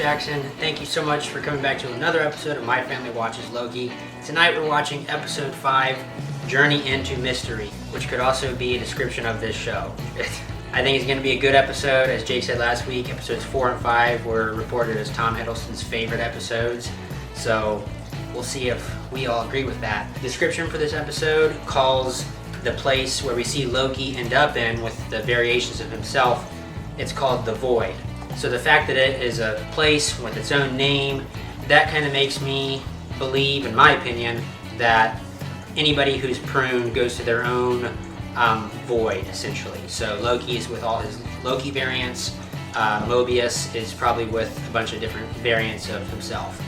Jackson. Thank you so much for coming back to another episode of My Family Watches Loki. Tonight we're watching episode 5, Journey into Mystery, which could also be a description of this show. I think it's going to be a good episode. As Jake said last week, episodes 4 and 5 were reported as Tom Hiddleston's favorite episodes. So we'll see if we all agree with that. The description for this episode calls the place where we see Loki end up in with the variations of himself, it's called the Void. So the fact that it is a place with its own name, that kind of makes me believe, in my opinion, that anybody who's pruned goes to their own void, essentially. So Loki is with all his Loki variants. Mobius is probably with a bunch of different variants of himself,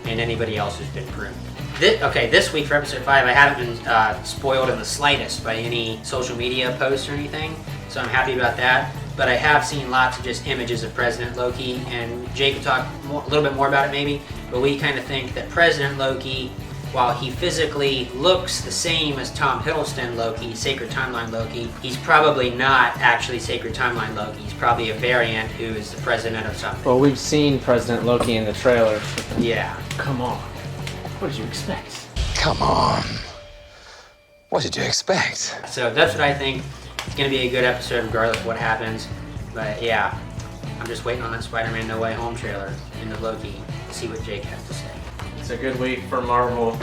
and anybody else who's been pruned. This week for episode 5, I haven't been spoiled in the slightest by any social media posts or anything, so I'm happy about that. But I have seen lots of just images of President Loki, and Jake will talk a little bit more about it maybe, but we kind of think that President Loki, while he physically looks the same as Tom Hiddleston Loki, Sacred Timeline Loki, he's probably not actually Sacred Timeline Loki. He's probably a variant who is the president of something. Well, we've seen President Loki in the trailer. Yeah. Come on. What did you expect? Come on. What did you expect? So that's what I think. It's going to be a good episode regardless of what happens. But yeah, I'm just waiting on that Spider-Man No Way Home trailer in the Loki to see what Jake has to say. It's a good week for Marvel.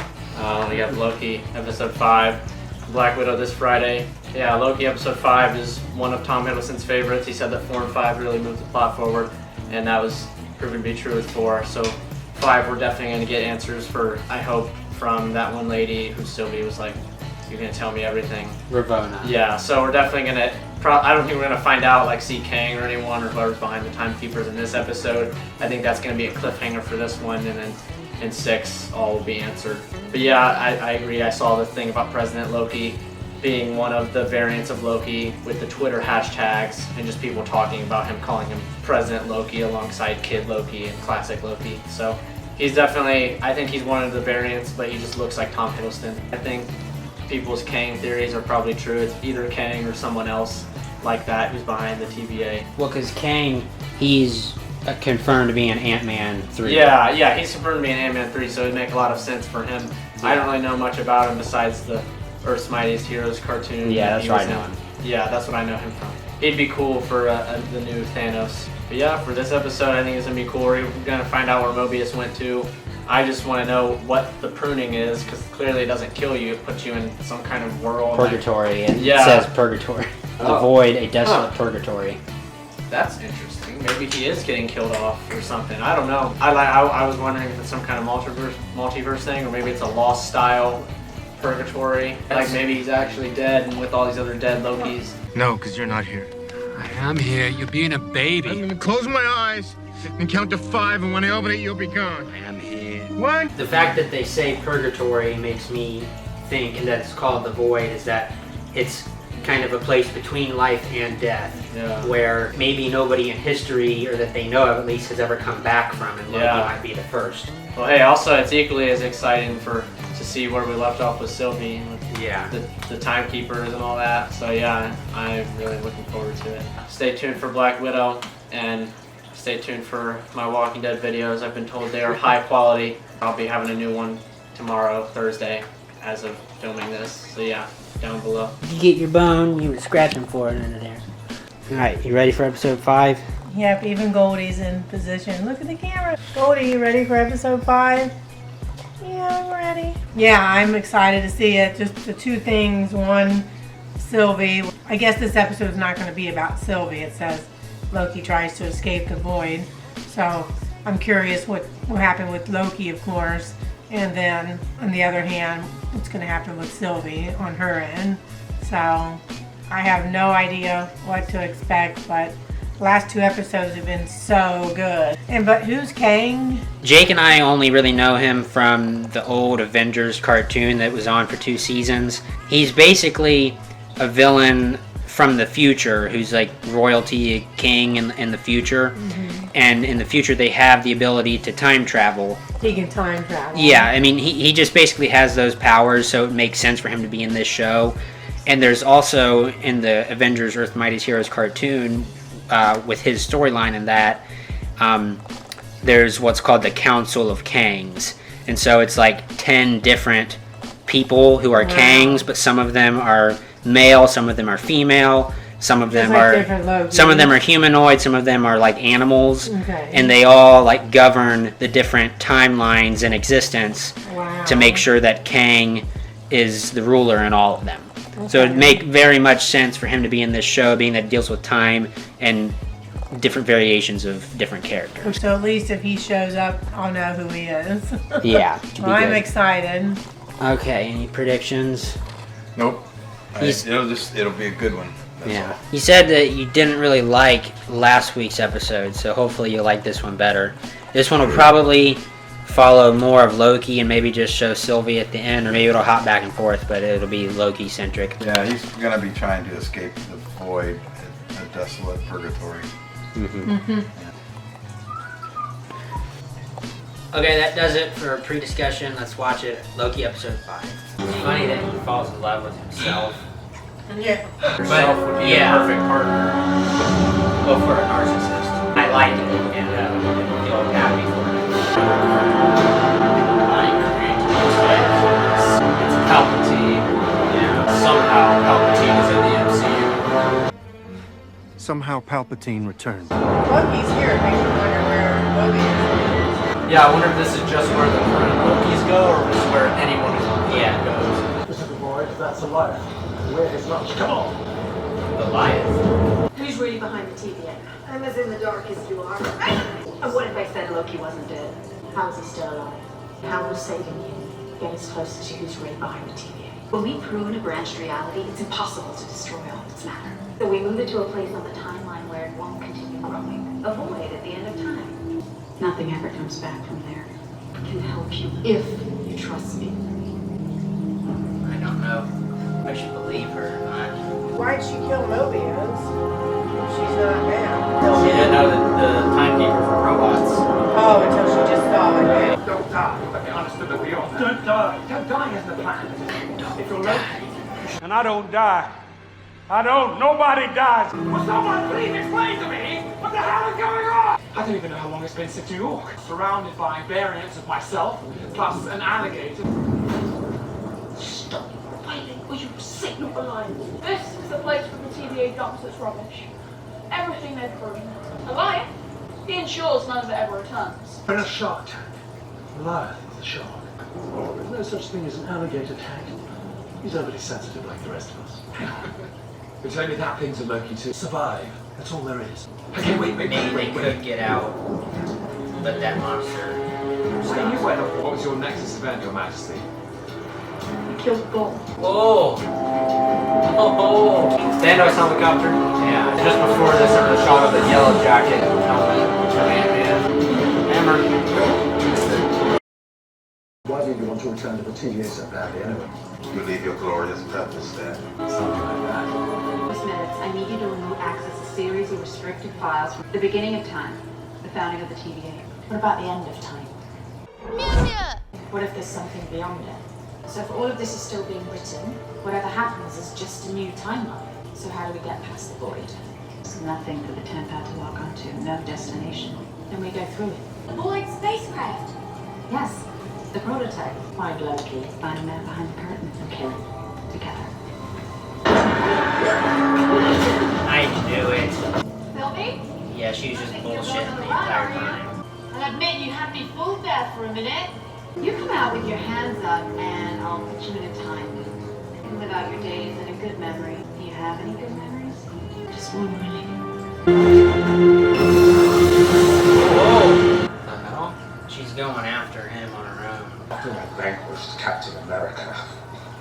We have Loki episode 5, Black Widow this Friday. Yeah, Loki episode 5 is one of Tom Hiddleston's favorites. He said that 4 and 5 really moved the plot forward, and that was proven to be true with 4. So 5, we're definitely going to get answers for, I hope, from that one lady who Sylvie was like, you're going to tell me everything. Ravonna. Yeah, so we're definitely going to, I don't think we're going to find out, like, see Kang or anyone or whoever's behind the Timekeepers in this episode. I think that's going to be a cliffhanger for this one, and then in 6, all will be answered. But yeah, I agree. I saw the thing about President Loki being one of the variants of Loki with the Twitter hashtags and just people talking about him, calling him President Loki alongside Kid Loki and Classic Loki. So he's definitely, I think he's one of the variants, but he just looks like Tom Hiddleston. I think people's Kang theories are probably true. It's either Kang or someone else like that who's behind the TVA. Well, because Kang, he's confirmed to be in Ant-Man 3. Yeah, he's confirmed to be in Ant-Man 3, so it'd make a lot of sense for him. Yeah. I don't really know much about him besides the Earth's Mightiest Heroes cartoon. Yeah, that's where I know him. Yeah, that's what I know him from. He'd be cool for the new Thanos. But yeah, for this episode, I think it's going to be cool. We're going to find out where Mobius went to. I just want to know what the pruning is, because clearly it doesn't kill you. It puts you in some kind of world. Purgatory, and it says purgatory. The void, a desolate purgatory. That's interesting. Maybe he is getting killed off or something. I don't know. I was wondering if it's some kind of multiverse thing, or maybe it's a Lost style purgatory. Like maybe he's actually dead and with all these other dead Lokis. No, because you're not here. I am here. You're being a baby. I'm gonna close my eyes and count to 5, and when I open it, you'll be gone. I am here. What? The fact that they say purgatory makes me think, and that it's called the void, is that it's kind of a place between life and death, where maybe nobody in history, or that they know of at least, has ever come back from, and Loki might be the first. Well, hey, also it's equally as exciting to see where we left off with Sylvie and with the Timekeepers and all that. So yeah, I'm really looking forward to it. Stay tuned for Black Widow, and stay tuned for my Walking Dead videos. I've been told they are high quality. I'll be having a new one tomorrow, Thursday, as of filming this. So yeah, down below. Did you get your bone? You were scratching for it under there. Alright, you ready for episode 5? Yep, even Goldie's in position. Look at the camera. Goldie, you ready for episode 5? Yeah, I'm ready. Yeah, I'm excited to see it. Just the two things. One, Sylvie. I guess this episode is not going to be about Sylvie. It says Loki tries to escape the void. So I'm curious what will happen with Loki, of course. And then, on the other hand, what's going to happen with Sylvie on her end. So I have no idea what to expect, but the last 2 episodes have been so good. But who's Kang? Jake and I only really know him from the old Avengers cartoon that was on for 2 seasons. He's basically a villain from the future who's like royalty king in the future. Mm-hmm. And in the future they have the ability to time travel. He can time travel. Yeah, I mean he just basically has those powers, so it makes sense for him to be in this show. And there's also in the Avengers Earth's Mightiest Heroes cartoon, with his storyline in that, there's what's called the Council of Kangs. And so it's like 10 different people who are Kangs, but some of them are male, some of them are female, some of them are humanoid, some of them are like animals. Okay. And they all like govern the different timelines in existence to make sure that Kang is the ruler in all of them. So it'd make very much sense for him to be in this show, being that it deals with time and different variations of different characters. So at least if he shows up, I'll know who he is. Yeah. Well, I'm excited. Okay, any predictions? Nope. It'll be a good one. That's all. You said that you didn't really like last week's episode, so hopefully you'll like this one better. This one will probably follow more of Loki and maybe just show Sylvie at the end, or maybe it'll hop back and forth, but it'll be Loki centric. Yeah, he's gonna be trying to escape the void, the desolate purgatory. Okay, that does it for pre-discussion. Let's watch it. Loki episode 5. It's funny that he falls in love with himself. Yeah. Yourself would be a perfect partner. Well, for a narcissist. I like it, and feel happy for it. It's Palpatine. Yeah. Somehow Palpatine is in the MCU. Somehow Palpatine returned. Loki's here. It makes me wonder where Loki is. Yeah, I wonder if this is just where the current Lokis go, or just where anyone who's on goes. Listen, boy, that's a liar. Where his lunch? Come on! Goliath. Who's really behind the TVA? I'm as in the dark as you are. And what if I said Loki wasn't dead? How is he still alive? How will saving him get us closer to who's really behind the TVA? When we prove in a branched reality, it's impossible to destroy all its matter. So we move it to a place on the timeline where it won't continue growing. A void at the end of time. Nothing ever comes back from there. I can help you if you trust me. I don't know if I should believe her or not. Why'd she kill Mobius? She's not now. She didn't know that the timekeepers were robots. Oh, until she just saw it. Don't die. Okay, understood that beyond that. Don't die. Don't die isn't the plan. If you're Loki. And I don't die. I don't. Nobody dies. Will someone please explain to me what the hell is going on? I don't even know how long it's been since New York. Surrounded by variants of myself, plus an alligator. Stop fighting or you sick of alive. This is the place where the TVA dumps its rubbish. Everything they've proven. A liar, he ensures none of it ever returns. In a shark tank. Goliath is the shark. There's no such thing as an alligator tank. He's overly sensitive like the rest of us. It's only that thing to Loki to survive. That's all there is. Okay, wait. Maybe they could get out, but that monster. What was your Nexus event, Your Majesty? You killed Bull. Oh! Thanos helicopter. Yeah. Just before this, there was a shot of the yellow jacket helmet of Ant-Man. Hammer. Why did you want to return to the TVA so badly anyway? You leave your glorious purpose there. Something like that. Those minutes, I need you to remove access to a series of restricted files from the beginning of time, the founding of the TVA. What about the end of time? What if there's something beyond it? So if all of this is still being written, whatever happens is just a new timeline. So how do we get past the void? There's nothing for the Tenpad to lock onto, no destination. Then we go through it. The void spacecraft. Yes, the prototype. Find Loki, find a man behind the curtain, and kill him. Together. I knew it. Sylvie? Yeah, she was just bullshitting the entire time. I'll admit you had me fooled there for a minute. You come out with your hands up, and I'll put you in a time loop. You can live out your days in a good memory. Do you have any good memories? Just one, really. Whoa! The hell? She's going after him on her own. After I vanquished Captain America,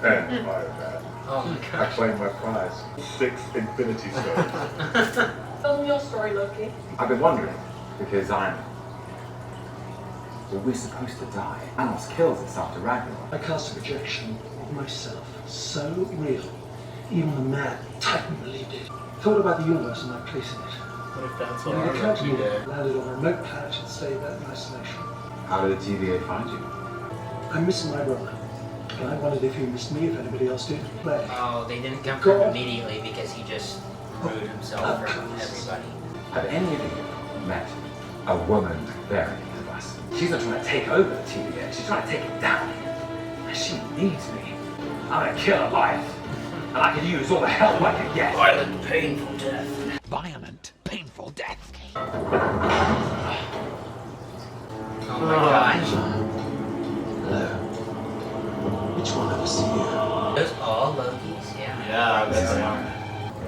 and by that, Oh my I gosh. claimed my prize. 6 Infinity Stones. Tell me your story, Loki. I've been wondering, because were we supposed to die? Thanos kills us after Ragnarok. I cast a projection of myself, so real, even the mad Titan believed it. Thought about the universe and my place in it. What if that's When what it our occurred to Loki me, did? landed on a remote planet and stayed there in isolation. How did the TVA find you? I'm missing my brother, and I wondered if he missed me, if anybody else did play. Oh, they didn't come for him immediately because he just removed himself from everybody. Have any of you met a woman variant? She's not trying to take over the TVA, she's trying to take it down. And she needs me. I'm gonna kill her life. And I can use all the help I can get. Violent, painful death. Violent, painful death. Oh my gosh. Hello. Which one of us are you? Those all Lokis, yeah. Yeah, I bet they are.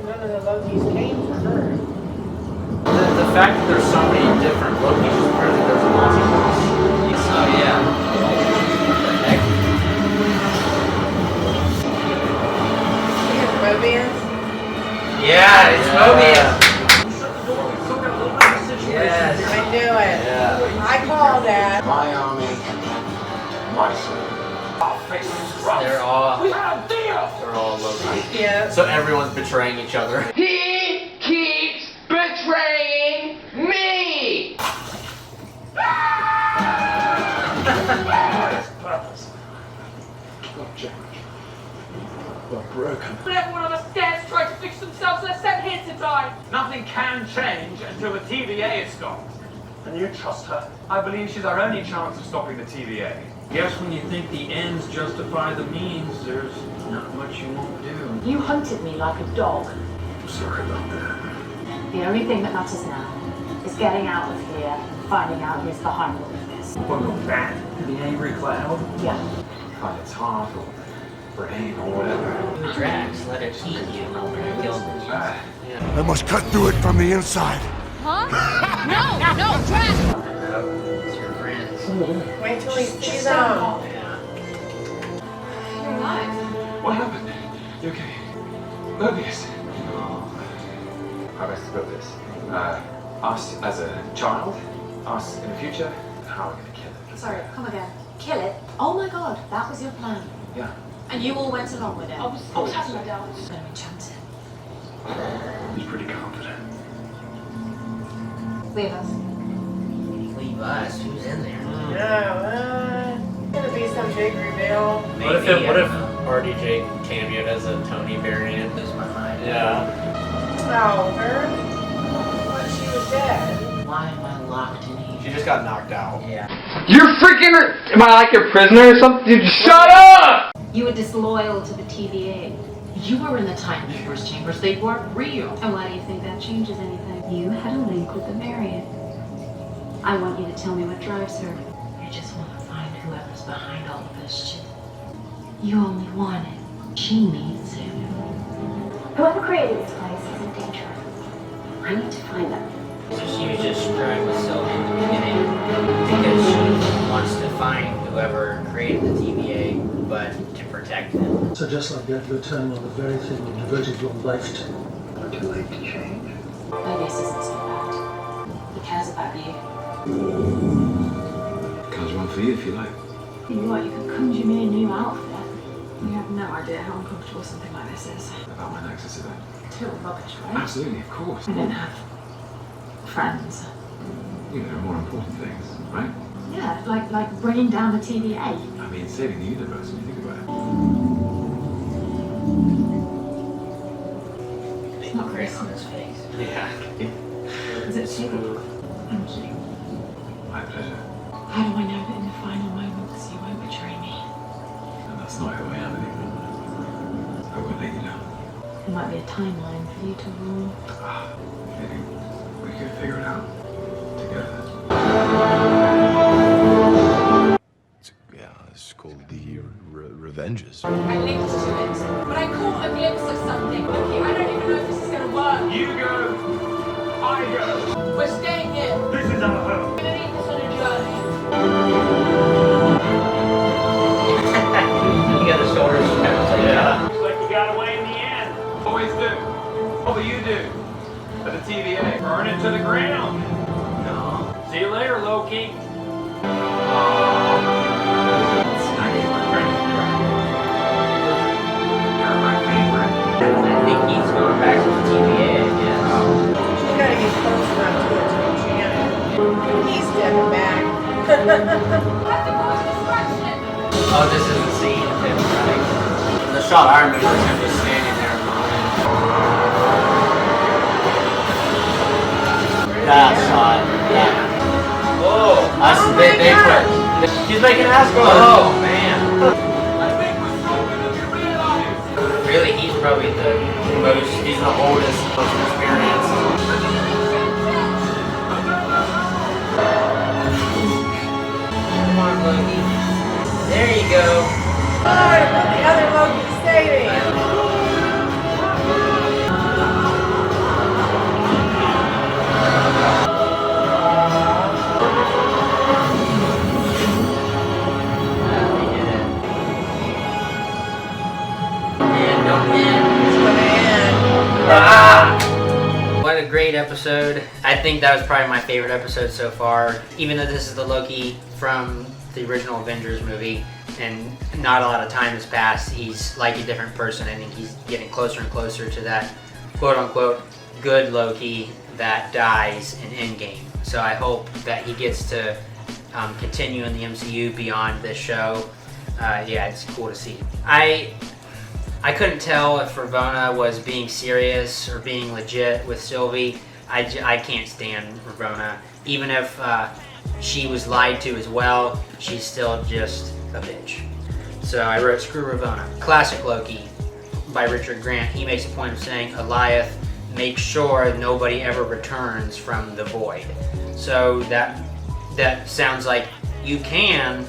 None of the Lokis came for her. The fact that there's so many different Lokis is clearly there's a multiverse. Oh yeah. Heck. Mobius? Yeah, it's Mobius. Yes. I knew it. Yeah. I called that. My army, my sword. They're all. They're all Loki. Yeah. So everyone's betraying each other. He keeps betraying me! Purpose. Not changed. But broken. But everyone on the stairs tried to fix themselves, they're sent here to die. Nothing can change until the TVA is stopped. And you trust her? I believe she's our only chance of stopping the TVA. Guess when you think the ends justify the means, there's not much you won't do. You hunted me like a dog. I'm sorry about that. The only thing that matters now is getting out of here and finding out who's behind all of this. What about that? The angry cloud? Yeah. Find its heart or brain or whatever. You Drax, let it eat you. Kill I must cut through it from the inside. Huh? No, Drax! It's your friends. Wait till he sees them. Yeah. You're alive. What happened? You okay? Mobius. How best to put this? Us as a child, us in the future, and how we're gonna kill it. Sorry, come again. Kill it? Oh my god, that was your plan. Yeah. And you all went along with it. I was having my doubts. It's gonna enchant it. He's pretty confident. Leave us. Leave us. Who's in there? No, gonna be some big reveal. What if RDJ cameoed as a Tony variant? Lose my mind. Yeah. Oh, her? But she was dead. Why am I locked in here? She just got knocked out. Yeah. You're freaking. Am I like your prisoner or something? Dude, shut up! You were disloyal to the TVA. You were in the Timekeeper's chambers. They weren't real. And why do you think that changes anything? You had a link with the variant. I want you to tell me what drives her. You just want to find whoever's behind all of this shit. You only want it. She needs it. Whoever created this place is in danger. I need to find them. So she was just screwing with Sylvie in the beginning because she wants to find whoever created the TVA, but to protect them. So just like that, you're turning on the very thing you devoted your life to. Not too late to change. Mobius isn't so bad. He cares about you. Comes one for you if you like. You know what? You could conjure me a new outfit. You have no idea how uncomfortable something like this is. About my nexus event. Total rubbish, right? Absolutely, of course. I don't have friends. You know, there are more important things, right? Yeah, like bringing down the TVA. I mean, saving the universe when you think about it. Big grin on his face. Yeah. Is it cheating? Thank you. My pleasure. How do I know that in the final moments you won't betray me? And that's not who I am anymore. I won't let you down. There might be a timeline for you to rule. Maybe we could figure it out together. Yeah, it's called the Revenges. I linked to it, but I caught a glimpse of something. Loki, I don't even know if this is gonna work. You go. I go. We're staying here. This is our home. We're gonna need this on a journey. You got the shoulders strapped. Yeah. Looks like you got away in the end. Always do. What will you do? For the TVA. Burn it to the ground. No. See you later, Loki. I think he's going back to the TVA, I guess. She's gotta get close enough to it to enchant it. He's stepping back. Oh, this is the scene of him, right? The shot I remember is him just standing there. That shot. Yeah. Whoa! I He's making Asgard. Oh man. Really, he's probably He's the oldest, most experienced. Come on, Loki. There you go. Alright, but the other Loki's saving. What a great episode. I think that was probably my favorite episode so far. Even though this is the Loki from the original Avengers movie and not a lot of time has passed, he's like a different person. I think he's getting closer and closer to that quote-unquote good Loki that dies in Endgame. So I hope that he gets to continue in the MCU beyond this show. Yeah, it's cool to see. I couldn't tell if Ravonna was being serious or being legit with Sylvie. I can't stand Ravonna. Even if she was lied to as well, she's still just a bitch. So I wrote Screw Ravonna. Classic Loki by Richard Grant. He makes a point of saying, Goliath, make sure nobody ever returns from the void. So that sounds like you can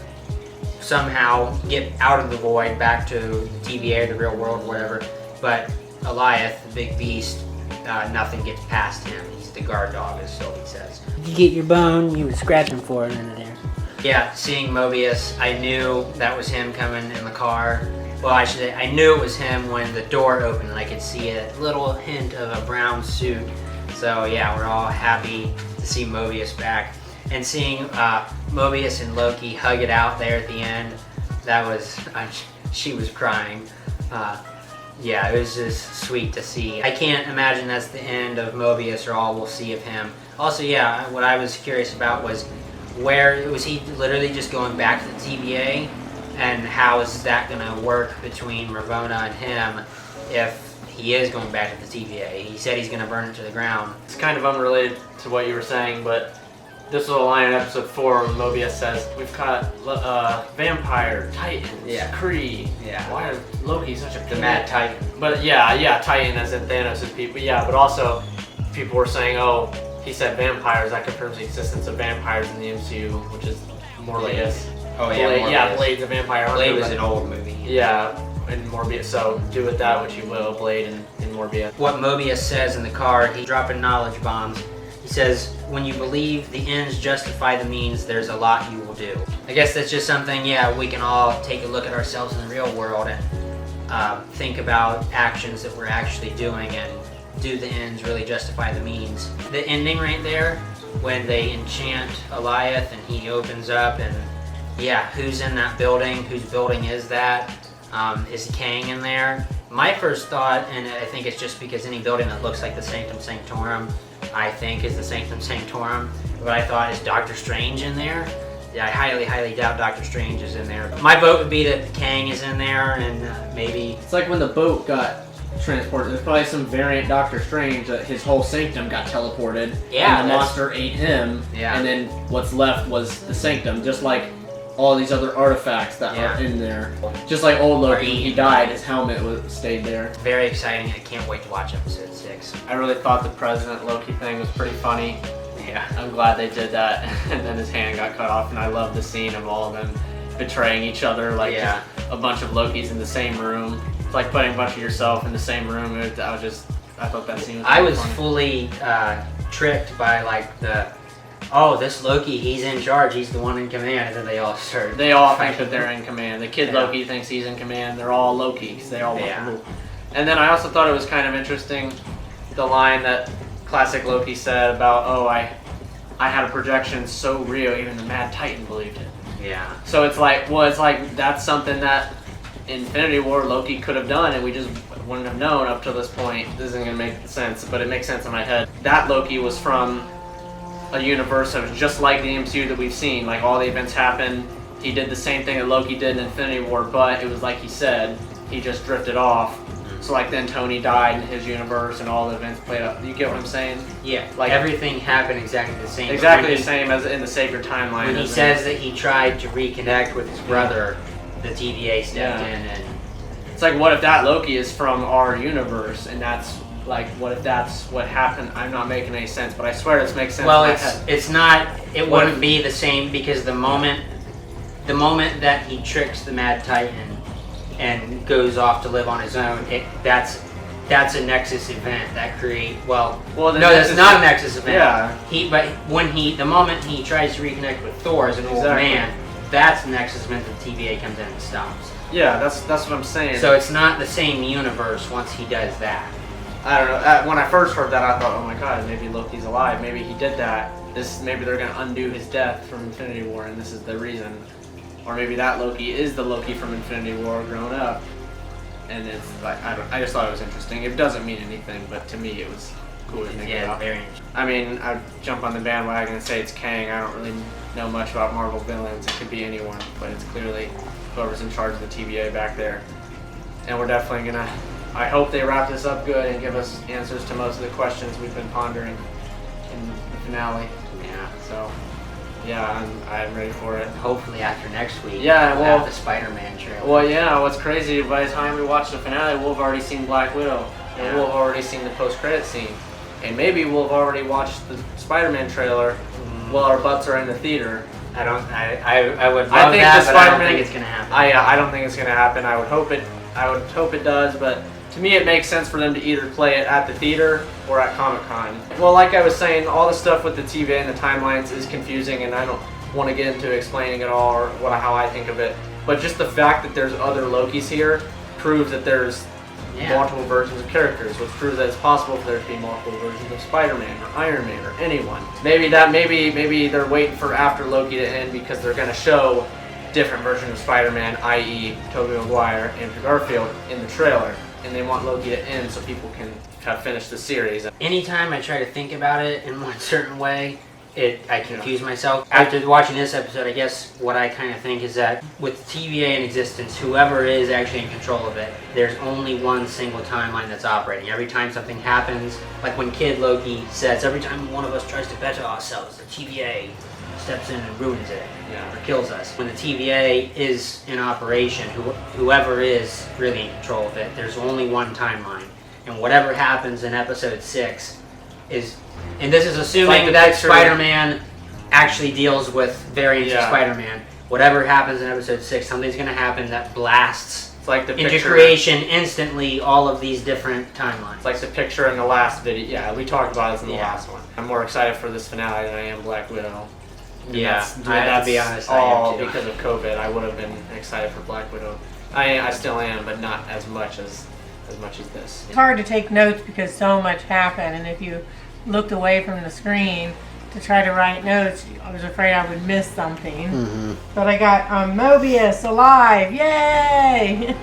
somehow get out of the void back to the TVA, the real world, whatever. But Goliath, the big beast, nothing gets past him. He's the guard dog, as Sylvie says. If you get your bone, you would scratch him for it under there. Yeah, seeing Mobius, I knew that was him coming in the car. Well, I should say, I knew it was him when the door opened and I could see a little hint of a brown suit. So yeah, we're all happy to see Mobius back. And seeing Mobius and Loki hug it out there at the end, that was, she was crying. Yeah, it was just sweet to see. I can't imagine that's the end of Mobius or all we'll see of him. Also, yeah, what I was curious about was where, was he literally just going back to the TVA? And how is that going to work between Ravonna and him if he is going back to the TVA? He said he's going to burn it to the ground. It's kind of unrelated to what you were saying, but this was a line in episode 4 when Mobius says, we've got vampire, titans, Kree. Yeah. Why is Loki such a The Mad Titan. But yeah, Titan as in Thanos and people. Yeah, but also people were saying, oh, he said vampires. That confirms the existence of vampires in the MCU, which is Morbius. Oh yeah, Blade, Morbius. Yeah, Blade's a vampire. Blade was an old movie. Yeah, and Morbius. So do with that what you will, Blade and Morbius. What Mobius says in the car, he's dropping knowledge bombs. He says, when you believe the ends justify the means, there's a lot you will do. I guess that's just something, yeah, we can all take a look at ourselves in the real world and think about actions that we're actually doing and do the ends really justify the means. The ending right there, when they enchant Goliath and he opens up and yeah, who's in that building? Whose building is that? Is Kang in there? My first thought, and I think it's just because any building that looks like the Sanctum Sanctorum, I think is the Sanctum Sanctorum. What I thought is Doctor Strange in there. Yeah, I highly doubt Doctor Strange is in there. My vote would be that Kang is in there and maybe... It's like when the boat got transported. There's probably some variant Doctor Strange that his whole sanctum got teleported. Yeah, and the monster ate him. Yeah. And then what's left was the sanctum, just like all these other artifacts that are in there. Just like old Loki, when he died, his helmet stayed there. Very exciting. I can't wait to watch episode 6. I really thought the President Loki thing was pretty funny. Yeah. I'm glad they did that. And then his hand got cut off, and I love the scene of all of them betraying each other, like just a bunch of Lokis in the same room. It's like putting a bunch of yourself in the same room. I thought that scene was I was funny. fully tricked by like this Loki, he's in charge, he's the one in command, and then they all start. They all think that they're in command. The kid Loki thinks he's in command. They're all Loki because they all want to rule. And then I also thought it was kind of interesting, the line that classic Loki said about, I had a projection so real, even the Mad Titan believed it. Yeah. So it's like, that's something that Infinity War Loki could have done, and we just wouldn't have known up to this point. This isn't gonna make sense, but it makes sense in my head. That Loki was from a universe that was just like the MCU that we've seen. Like all the events happened. He did the same thing that Loki did in Infinity War, but it was like he said, he just drifted off So like then Tony died in his universe and all the events played out. You get what I'm saying? Yeah, Like everything happened exactly the same. Exactly the same as in the sacred timeline. When he says that he tried to reconnect with his brother, the TVA stepped in and... It's like, what if that Loki is from our universe, and that's like, what if that's what happened? I'm not making any sense, but I swear this makes sense. Well, it's not. It wouldn't be the same because the moment that he tricks the Mad Titan and goes off to live on his own, that's a Nexus event that no, that's not a Nexus event. Yeah. But the moment he tries to reconnect with Thor as an old man, that's the Nexus event that TVA comes in and stops. Yeah, that's what I'm saying. So it's not the same universe once he does that. I don't know. When I first heard that, I thought, oh my god, maybe Loki's alive. Maybe he did that. Maybe they're gonna undo his death from Infinity War, and this is the reason. Or maybe that Loki is the Loki from Infinity War grown up. And it's like I just thought it was interesting. It doesn't mean anything, but to me it was cool to think about. Very interesting. I mean, I'd jump on the bandwagon and say it's Kang. I don't really know much about Marvel villains. It could be anyone, but it's clearly whoever's in charge of the TVA back there. And we're definitely gonna, I hope they wrap this up good and give us answers to most of the questions we've been pondering in the finale. Yeah. So, yeah, I'm ready for it. Hopefully after next week, yeah, we'll have the Spider-Man trailer. Well, yeah, what's crazy, by the time we watch the finale, we'll have already seen Black Widow, and we'll have already seen the post-credit scene. And maybe we'll have already watched the Spider-Man trailer while our butts are in the theater. I would love that, but I don't think it's gonna happen. I don't think it's gonna happen. I would hope it does, but to me it makes sense for them to either play it at the theater or at Comic-Con. Well, like I was saying, all the stuff with the TVA and the timelines is confusing, and I don't want to get into explaining it all or how I think of it. But just the fact that there's other Lokis here proves that there's multiple versions of characters, which proves that it's possible for there to be multiple versions of Spider-Man or Iron Man or anyone. Maybe they're waiting for after Loki to end because they're going to show different versions of Spider-Man, i.e. Tobey Maguire, Andrew Garfield, in the trailer, and they want Loki to end so people can kind of finish the series. Anytime I try to think about it in one certain way, I confuse myself. After watching this episode, I guess what I kind of think is that with TVA in existence, whoever is actually in control of it, there's only one single timeline that's operating. Every time something happens, like when Kid Loki says, every time one of us tries to better ourselves, the TVA steps in and ruins it, or kills us. When the TVA is in operation, whoever is really in control of it, there's only one timeline. And whatever happens in episode 6 is... And this is assuming that Spider-Man actually deals with variants of Spider-Man. Whatever happens in episode 6, something's going to happen that blasts into creation instantly all of these different timelines. It's like the picture in the last video. Yeah, we talked about this in the last one. I'm more excited for this finale than I am Black Widow. That's to be honest, all I am too. because of COVID. I would have been excited for Black Widow. I still am, but not as much as this. It's hard to take notes because so much happened, and if you looked away from the screen to try to write notes, I was afraid I would miss something. But I got Mobius alive, yay!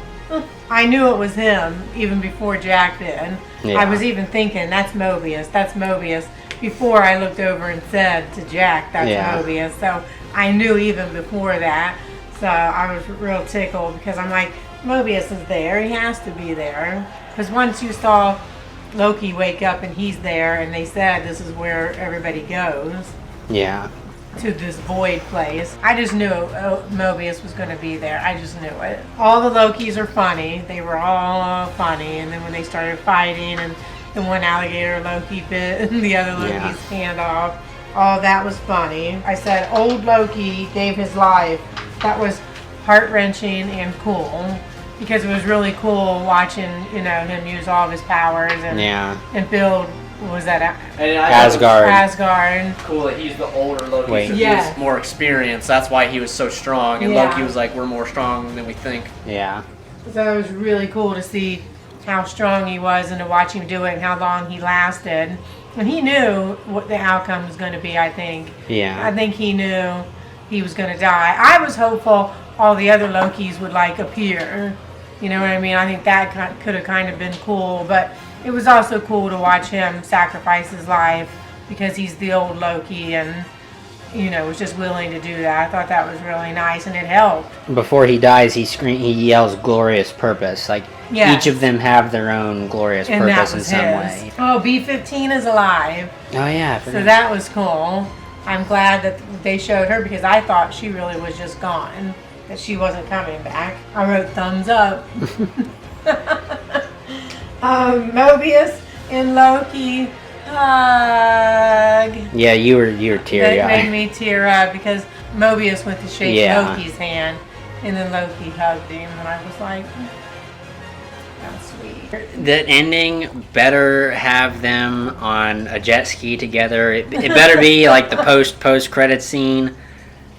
I knew it was him even before Jack did. I was even thinking, that's Mobius, before I looked over and said to Jack, that's Mobius. So I knew even before that. So I was real tickled because I'm like, Mobius is there, he has to be there. Because once you saw Loki wake up and he's there, and they said this is where everybody goes. Yeah. To this void place. I just knew Mobius was going to be there. I just knew it. All the Lokis are funny. They were all funny. And then when they started fighting, and the one alligator Loki bit the other Loki's hand off, all that was funny. I said old Loki gave his life. That was heart-wrenching and cool. Because it was really cool watching, him use all of his powers and build, what was that? Asgard. Cool that he's the older Loki, so he's more experienced. That's why he was so strong. And Loki was like, we're more strong than we think. Yeah. So it was really cool to see how strong he was and to watch him do it and how long he lasted. And he knew what the outcome was going to be, I think. Yeah. I think he knew he was going to die. I was hopeful all the other Lokis would appear. You know what I mean? I think that could have kind of been cool, but it was also cool to watch him sacrifice his life because he's the old Loki and was just willing to do that. I thought that was really nice, and it helped. Before he dies, he yells glorious purpose. Like, Yes. each of them have their own glorious And that purpose in was some his. way. Oh, B-15 is alive. Oh, yeah. I So forgot. that was cool. I'm glad that they showed her because I thought she really was just gone, that she wasn't coming back. I wrote thumbs up. Mobius and Loki hug. Yeah, you were teary That made eyed. me tear up because Mobius went to shake Yeah. Loki's hand, and then Loki hugged him, and I was like, that's sweet. The ending better have them on a jet ski together. It better be like the post credit scene.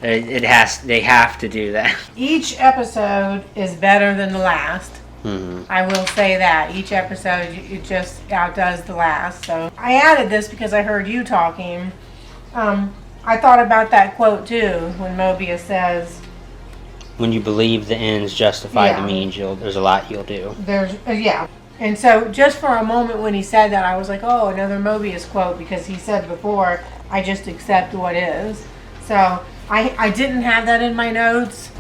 They have to do that. Each episode is better than the last. Mm-hmm. I will say that. Each episode, it just outdoes the last. So I added this because I heard you talking. I thought about that quote too, when Mobius says, When you believe the ends justify Yeah. the means, there's a lot you'll do. yeah. And so just for a moment when he said that, I was like, oh, another Mobius quote, because he said before, I just accept what is. So I didn't have that in my notes,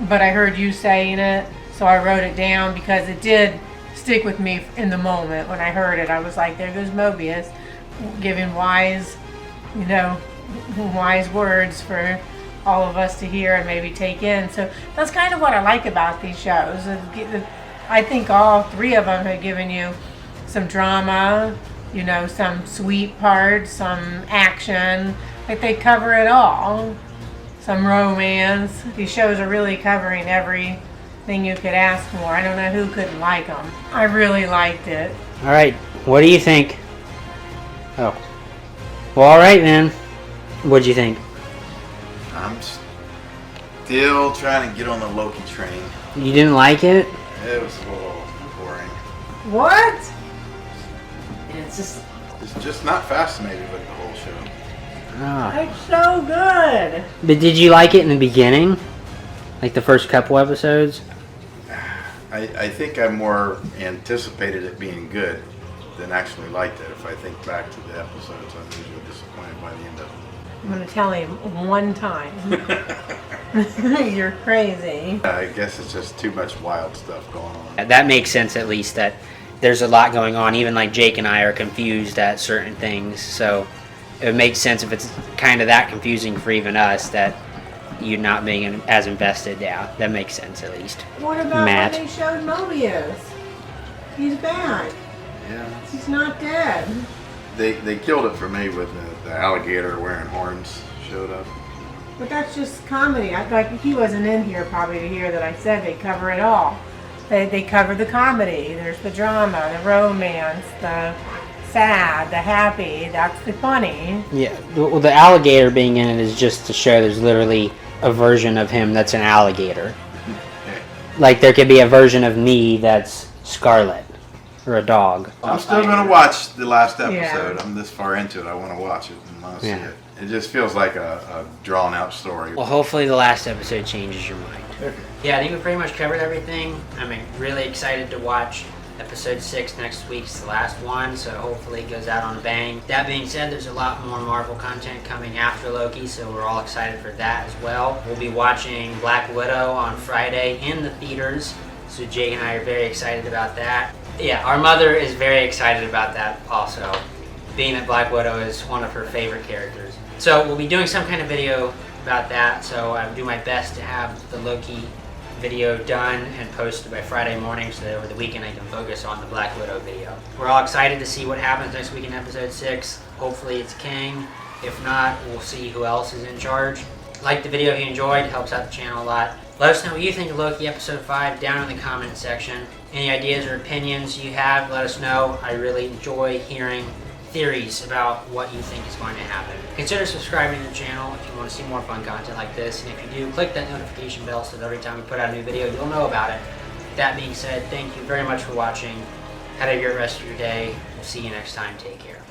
but I heard you saying it, so I wrote it down because it did stick with me in the moment. When I heard it, I was like, there goes Mobius giving wise words for all of us to hear and maybe take in. So that's kind of what I like about these shows. I think all three of them have given you some drama, some sweet parts, some action. Like they cover it all. Some romance. These shows are really covering everything you could ask for. I don't know who couldn't like them. I really liked it. All right, what do you think? Oh, well, all right, man. What'd you think? I'm still trying to get on the Loki train. You didn't like it? It was a little boring. What? It's just not fascinated with the whole show. Oh. It's so good. But did you like it in the beginning? Like the first couple episodes? I think I more anticipated it being good than actually liked it. If I think back to the episodes, I'm usually disappointed by the end of them. I'm going to tell him one time. You're crazy. I guess it's just too much wild stuff going on. That makes sense, at least, that there's a lot going on. Even like Jake and I are confused at certain things. So it makes sense if it's kind of that confusing for even us that you're not being as invested. Yeah, that makes sense at least. What about Matt? when they showed Mobius? He's back. Yeah. He's not dead. They killed it for me with the alligator wearing horns showed up. But that's just comedy. Like he wasn't in here probably to hear that I said they cover it all. They cover the comedy. There's the drama, the romance, the sad, the happy. That's the funny. Yeah, well, the alligator being in it is just to show there's literally a version of him that's an alligator. Like there could be a version of me that's Scarlet or a dog. I'm still going to watch the last episode. Yeah. I'm this far into it. I want to watch it and want to see Yeah. it. It just feels like a drawn out story. Well, hopefully the last episode changes your mind. Yeah, I think we pretty much covered everything. I'm really excited to watch episode 6 next week. It's the last one, so hopefully it goes out on a bang. That being said, there's a lot more Marvel content coming after Loki, so we're all excited for that as well. We'll be watching Black Widow on Friday in the theaters, so Jake and I are very excited about that. Yeah, our mother is very excited about that also, being that Black Widow is one of her favorite characters. So we'll be doing some kind of video about that, so I'll do my best to have the Loki video done and posted by Friday morning so that over the weekend I can focus on the Black Widow video. We're all excited to see what happens next week in episode 6. Hopefully it's Kang. If not, we'll see who else is in charge. Like the video if you enjoyed, it helps out the channel a lot. Let us know what you think of Loki episode 5 down in the comment section. Any ideas or opinions you have, let us know. I really enjoy hearing theories about what you think is going to happen. Consider subscribing to the channel if you want to see more fun content like this, and if you do, click that notification bell so that every time we put out a new video, you'll know about it. That being said, thank you very much for watching. Have a great rest of your day. We'll see you next time. Take care.